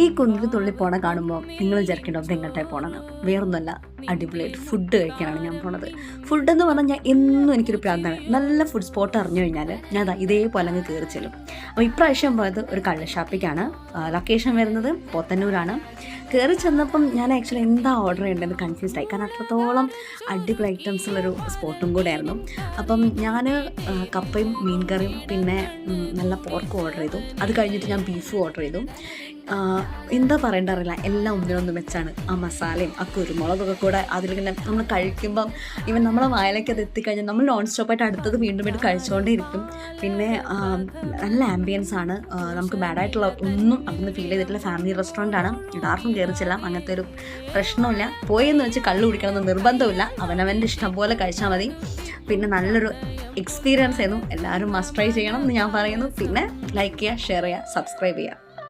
ഈ കുന്നിൽ തുള്ളി പോണ കാണുമ്പോൾ നിങ്ങൾ വിചാരിക്കേണ്ടത് എങ്ങോട്ടേ പോകണമെന്ന്. വേറൊന്നുമല്ല, അടിപൊളിയായിട്ട് ഫുഡ് കഴിക്കാനാണ് ഞാൻ പോണത്. ഫുഡ് എന്ന് പറഞ്ഞാൽ ഞാൻ എന്നും എനിക്കൊരു പ്രാന്താണ്. നല്ല ഫുഡ് സ്പോട്ട് അറിഞ്ഞു കഴിഞ്ഞാൽ ഞാൻ അതാ ഇതേപോലെ അങ്ങ് കയറി ചെല്ലും. അപ്പോൾ ഇപ്രാവശ്യം പോയത് ഒരു കള്ളഷാപ്പിക്കാണ്. ലൊക്കേഷൻ വരുന്നത് പോത്തന്നൂരാണ്. കയറി ചെന്നപ്പം ഞാൻ ആക്ച്വലി എന്താ ഓർഡർ ചെയ്യേണ്ടതെന്ന് കൺഫ്യൂസ്ഡ് ആയി. കാരണം അത്രത്തോളം അടിപൊളി ഐറ്റംസ് ഉള്ളൊരു സ്പോട്ടും കൂടെ ആയിരുന്നു. അപ്പം ഞാൻ കപ്പയും മീൻ കറിയും പിന്നെ നല്ല പോർക്ക് ഓർഡർ ചെയ്തു. അത് കഴിഞ്ഞിട്ട് ഞാൻ ബീഫും ഓർഡർ ചെയ്തു. എന്താ പറയേണ്ടറിയില്ല, എല്ലാം ഒന്നിനൊന്നും വെച്ചാണ്. ആ മസാലയും ആ കുരുമുളകൊക്കെ കൂടെ അതിലിങ്ങനെ നമ്മൾ കഴിക്കുമ്പം ഇവൻ നമ്മളെ വായിലേക്ക് അത് എത്തിക്കഴിഞ്ഞാൽ നമ്മൾ നോൺ സ്റ്റോപ്പായിട്ട് അടുത്തത് വീണ്ടും വീണ്ടും കഴിച്ചുകൊണ്ടേ ഇരിക്കും. പിന്നെ നല്ല ആംബിയൻസ് ആണ്. നമുക്ക് ബാഡായിട്ടുള്ള ഒന്നും അതൊന്നും ഫീൽ ചെയ്തിട്ടില്ല. ഫാമിലി റെസ്റ്റോറൻ്റ് ആണ്. ഇടാർക്കും കയറിച്ചെല്ലാം, അങ്ങനത്തെ ഒരു പ്രശ്നമില്ല. പോയെന്ന് വെച്ച് കള്ളു കുടിക്കണമെന്ന് നിർബന്ധമില്ല. അവനവൻ്റെ ഇഷ്ടം പോലെ കഴിച്ചാൽ മതി. പിന്നെ നല്ലൊരു എക്സ്പീരിയൻസ് ആയിരുന്നു. എല്ലാവരും മസ്റ്റ് ട്രൈ ചെയ്യണം എന്ന് ഞാൻ പറയുന്നു. പിന്നെ ലൈക്ക് ചെയ്യുക, ഷെയർ ചെയ്യുക, സബ്സ്ക്രൈബ് ചെയ്യുക.